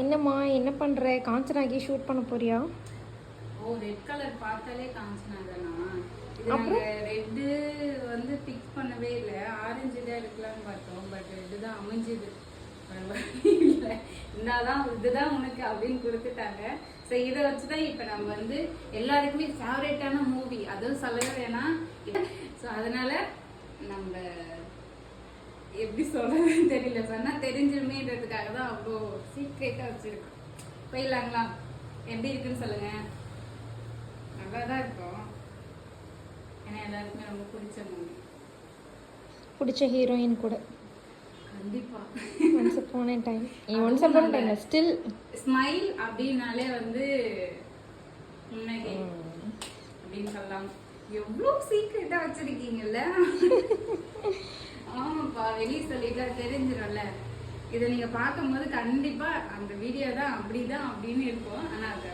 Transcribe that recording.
என்னம்மா என்ன பண்ணுற? காஞ்சனாகி ஷூட் பண்ண போறியா? ஓ ரெட் கலர் பார்த்தாலே காஞ்சனாதானா? இது அப்புறம் நாங்கள் ரெட்டு வந்து ஃபிக்ஸ் பண்ணவே இல்லை, ஆரஞ்சு தான் எடுக்கலான்னு பார்த்தோம். பட் இதுதான் அமைஞ்சுது. இல்லை என்னதான் இதுதான் உனக்கு அப்படின்னு கொடுத்துட்டாங்க. ஸோ இதை வச்சுதான் இப்போ நம்ம வந்து எல்லாருக்குமே ஃபேவரேட்டான மூவி, அதுவும் சொல்லவே வேணாம். ஸோ அதனால நம்ம எப்படி சொல்றதுன்னு தெரியல, சொன்னா தெரிஞ்சிருமேன்றதுக்காக தான் அவ்வளோ சீக்ரெட்டா வச்சிருக்கோம். போயிடலாங்களா? எப்படி இருக்குன்னு சொல்லுங்க. நல்லா தான் இருக்கும். ஏன்னா எல்லாருக்குமே ரொம்ப பிடிச்ச மூவி, பிடிச்ச ஹீரோயின் கூட. கண்டிப்பா. Once upon a time, once upon a time still smile அப்படின்னாலே வந்து புன்னகை அப்படின்னு சொல்லலாம். எவ்வளோ சீக்ரெட்டா வச்சிருக்கீங்கல்ல. ஆமாப்பா, வெளியே சொல்லிட்டா தெரிஞ்சிடும்ல. இதை நீங்க பார்க்கும்போது கண்டிப்பா அந்த வீடியோ தான் அப்படிதான் அப்படின்னு இருக்கும். ஆனா அது